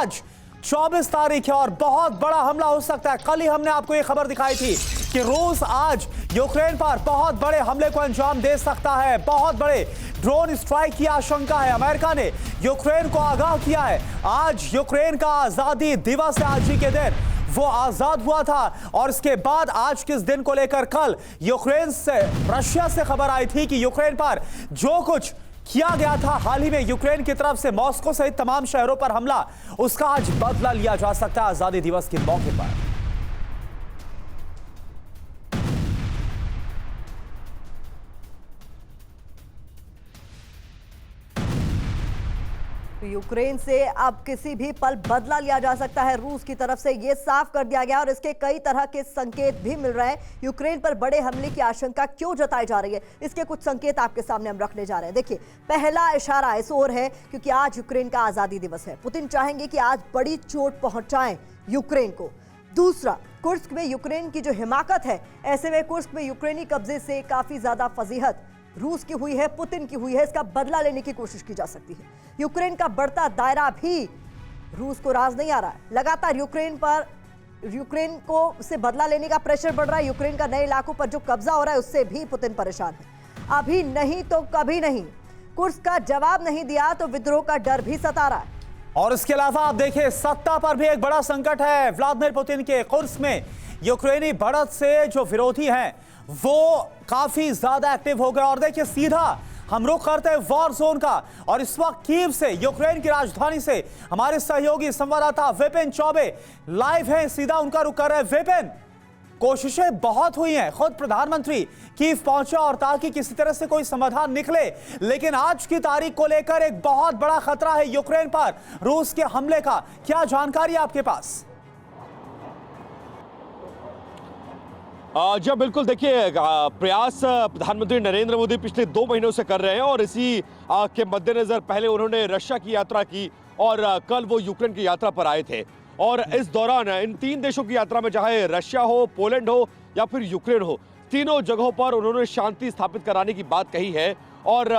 आज 24 तारीख है और बहुत बड़ा हमला हो सकता है। कल ही हमने आपको ये खबर दिखाई थी कि रूस आज यूक्रेन पर बहुत बड़े हमले को अंजाम दे सकता है। बहुत बड़े ड्रोन स्ट्राइक की आशंका है। अमेरिका ने यूक्रेन को आगाह किया है। आज यूक्रेन का आजादी दिवस है। आज ही के दिन वो आजाद हुआ था और इसके बाद आज किस दिन को लेकर कल यूक्रेन से रशिया से खबर आई थी कि यूक्रेन पर जो कुछ किया गया था हाल ही में यूक्रेन की तरफ से मॉस्को सहित तमाम शहरों पर हमला, उसका आज बदला लिया जा सकता है आजादी दिवस के मौके पर। यूक्रेन से अब किसी भी पल बदला लिया जा सकता है। रूस की तरफ से यह साफ कर दिया गया और इसके कई तरह के संकेत भी मिल रहे हैं। यूक्रेन पर बड़े हमले की आशंका क्यों जताई जा रही है, इसके कुछ संकेत आपके सामने हम रखने जा रहे हैं। देखिए, पहला इशारा इस ओर है क्योंकि आज यूक्रेन का आजादी दिवस है। पुतिन चाहेंगे कि आज बड़ी चोट पहुंचाएं यूक्रेन को। दूसरा, कुर्स्क में यूक्रेन की जो हिमाकत है, ऐसे में कुर्स्क में यूक्रेनी कब्जे से काफी ज्यादा फजीहत रूस की हुई है, पुतिन की हुई है। इसका बदला लेने की कोशिश की जा सकती है। यूक्रेन का बढ़ता दायरा भी रूस को राज नहीं आ रहा है। लगातार यूक्रेन को से बदला लेने का प्रेशर बढ़ रहा है। यूक्रेन का नए इलाकों पर जो कब्जा हो रहा है उससे भी पुतिन परेशान है। अभी नहीं तो कभी नहीं, कुर्स्क का जवाब नहीं दिया तो विद्रोह का डर भी सता रहा है। और इसके अलावा आप देखिए, सत्ता पर भी एक बड़ा संकट है व्लादिमीर पुतिन के। कुर्स्क में यूक्रेनी बढ़त से जो विरोधी हैं वो काफी ज्यादा एक्टिव हो गए। और देखिए, सीधा हम रुख करते हैं वॉर जोन का और इस वक्त कीव से, यूक्रेन की राजधानी से हमारे सहयोगी संवाददाता विपिन चौबे लाइव हैं। सीधा उनका रुख कर रहे हैं। विपिन, कोशिशें बहुत हुई हैं, खुद प्रधानमंत्री कीव पहुंचा और ताकि किसी तरह से कोई समाधान निकले, लेकिन आज की तारीख को लेकर एक बहुत बड़ा खतरा है यूक्रेन पर रूस के हमले का। क्या जानकारी है आपके पास? जी बिल्कुल, देखिए प्रयास प्रधानमंत्री नरेंद्र मोदी पिछले 2 महीनों से कर रहे हैं और इसी के मद्देनजर पहले उन्होंने रशिया की यात्रा की और कल वो यूक्रेन की यात्रा पर आए थे। और इस दौरान इन 3 देशों की यात्रा में, चाहे रशिया हो, पोलैंड हो या फिर यूक्रेन हो, तीनों जगहों पर उन्होंने शांति स्थापित कराने की बात कही है और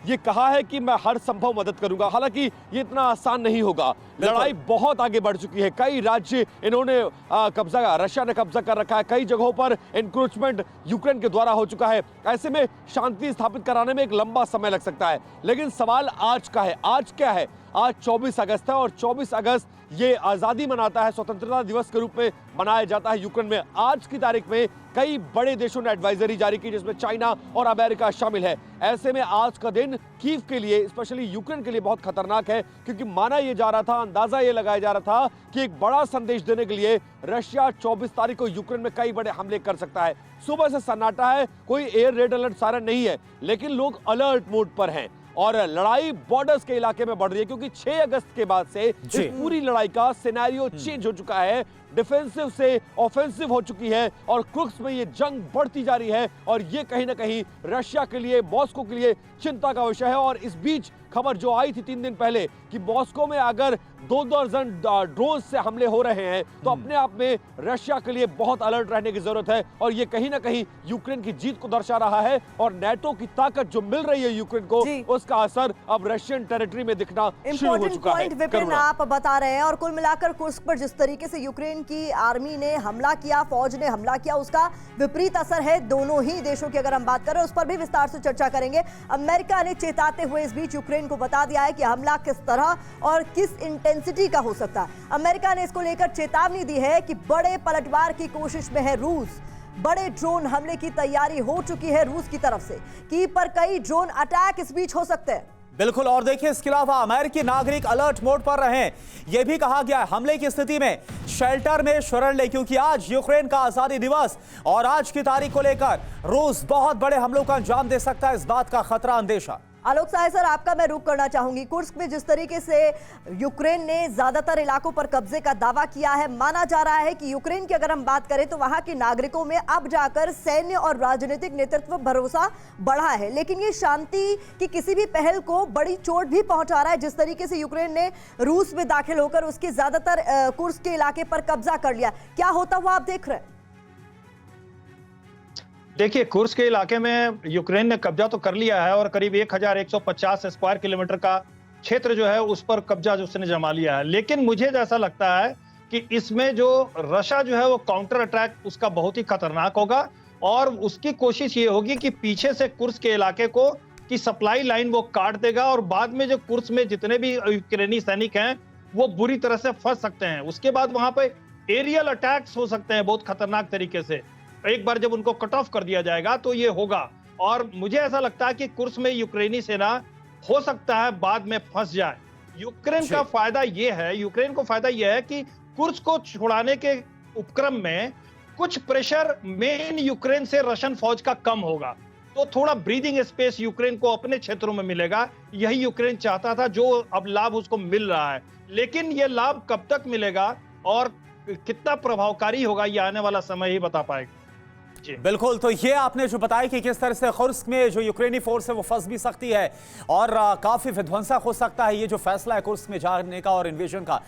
ये कहा है कि मैं हर संभव मदद करूंगा। हालांकि ये इतना आसान नहीं होगा। लड़ाई बहुत आगे बढ़ चुकी है। कई राज्य इन्होंने रशिया ने कब्जा कर रखा है। कई जगहों पर एनक्रोचमेंट यूक्रेन के द्वारा हो चुका है। ऐसे में शांति स्थापित कराने में एक लंबा समय लग सकता है। लेकिन सवाल आज का है। आज क्या है? आज 24 अगस्त है और 24 अगस्त ये आज़ादी मनाता है, स्वतंत्रता दिवस के रूप में मनाया जाता है यूक्रेन में। आज की तारीख में कई बड़े देशों ने एडवाइजरी जारी की, जिसमें चाइना और अमेरिका शामिल है। ऐसे में आज का दिन कीव के लिए, स्पेशली यूक्रेन के लिए बहुत खतरनाक है, क्योंकि माना यह जा रहा था, अंदाजा ये लगाया जा रहा था कि एक बड़ा संदेश देने के लिए रशिया 24 तारीख को यूक्रेन में कई बड़े हमले कर सकता है। सुबह से सन्नाटा है, कोई एयर रेड अलर्ट सायरन नहीं है, लेकिन लोग अलर्ट मोड पर हैं और लड़ाई बॉर्डर्स के इलाके में बढ़ रही है, क्योंकि 6 अगस्त के बाद से इस पूरी लड़ाई का सिनेरियो चेंज हो चुका है। डिफेंसिव से ऑफेंसिव हो चुकी है और कुर्स्क में ये जंग बढ़ती जा रही है और ये कहीं ना कहीं रशिया के लिए, मॉस्को के लिए चिंता का विषय है। और इस बीच खबर जो आई थी 3 दिन पहले कि मॉस्को में अगर 2 दर्जन ड्रोन से हमले हो रहे हैं तो अपने आप में रशिया के लिए बहुत अलर्ट रहने की जरूरत है। और ये कहीं ना कहीं यूक्रेन की जीत को दर्शा रहा है और नेटो की ताकत जो मिल रही है यूक्रेन को, उसका असर अब रशियन टेरिटरी में दिखना शुरू हो चुका है। विपिन, आप बता रहे हैं और कुल मिलाकर कुर्स्क पर जिस तरीके से यूक्रेन की आर्मी ने हमला किया, फौज ने हमला किया, उसका विपरीत असर है दोनों ही देशों की। अगर हम बात करें उस पर भी विस्तार से चर्चा करेंगे। अमेरिका ने चेताते हुए इस बीच यूक्रेन को बता दिया है कि हमला किस तरह और किस इंटेंसिटी का हो सकता है। अमेरिका ने इसको लेकर चेतावनी दी है कि बड़े पलटवार की कोशिश में है रूस। बड़े ड्रोन हमले की तैयारी हो चुकी है रूस की तरफ से। कीव पर कई ड्रोन अटैक इस बीच हो सकते हैं। बिल्कुल। और देखिए, इसके अलावा अमेरिकी नागरिक अलर्ट मोड पर रहे। यह भी कहा गया हमले की स्थिति में शेल्टर में शरण ले, क्योंकि आज यूक्रेन का आजादी दिवस और आज की तारीख को लेकर रूस बहुत बड़े हमलों का अंजाम दे सकता है। इस बात का खतरा, अंदेशा। आलोक साय सर, आपका मैं रुख करना चाहूंगी। कुर्स्क में जिस तरीके से यूक्रेन ने ज्यादातर इलाकों पर कब्जे का दावा किया है, माना जा रहा है कि यूक्रेन की अगर हम बात करें तो वहां के नागरिकों में अब जाकर सैन्य और राजनीतिक नेतृत्व भरोसा बढ़ा है। लेकिन ये शांति की किसी भी पहल को बड़ी चोट भी पहुंचा रहा है। जिस तरीके से यूक्रेन ने रूस में दाखिल होकर उसके ज्यादातर कुर्स्क के इलाके पर कब्जा कर लिया, क्या होता हुआ आप देख रहे हैं? देखिए, कुर्स्क के इलाके में यूक्रेन ने कब्जा तो कर लिया है और करीब 1150 स्क्वायर किलोमीटर का क्षेत्र जो है उस पर कब्जा जो उसने जमा लिया है। लेकिन मुझे जैसा लगता है कि इसमें जो रशिया जो है वो काउंटर अटैक उसका बहुत ही खतरनाक होगा और उसकी कोशिश ये होगी कि पीछे से कुर्स्क के इलाके को की सप्लाई लाइन वो काट देगा और बाद में जो कुर्स्क में जितने भी यूक्रेनी सैनिक हैं वो बुरी तरह से फंस सकते हैं। उसके बाद वहां पे एरियल अटैक्स हो सकते हैं बहुत खतरनाक तरीके से। एक बार जब उनको कट ऑफ कर दिया जाएगा तो ये होगा और मुझे ऐसा लगता है कि कुर्स्क में यूक्रेनी सेना हो सकता है बाद में फंस जाए। यूक्रेन का फायदा ये है, यूक्रेन को फायदा ये है कि कुर्स्क को छुड़ाने के उपक्रम में कुछ प्रेशर मेन यूक्रेन से रशियन फौज का कम होगा, तो थोड़ा ब्रीदिंग स्पेस यूक्रेन को अपने क्षेत्रों में मिलेगा। यही यूक्रेन चाहता था, जो अब लाभ उसको मिल रहा है। लेकिन ये लाभ कब तक मिलेगा और कितना प्रभावकारी होगा ये आने वाला समय ही बता पाएगा। बिल्कुल, तो ये आपने जो बताया कि किस तरह से कुर्स्क में जो यूक्रेनी फोर्स है वो फंस भी सकती है और काफी विध्वंसक हो सकता है ये जो फैसला है कुर्स्क में जाने का और इन्वेजन का।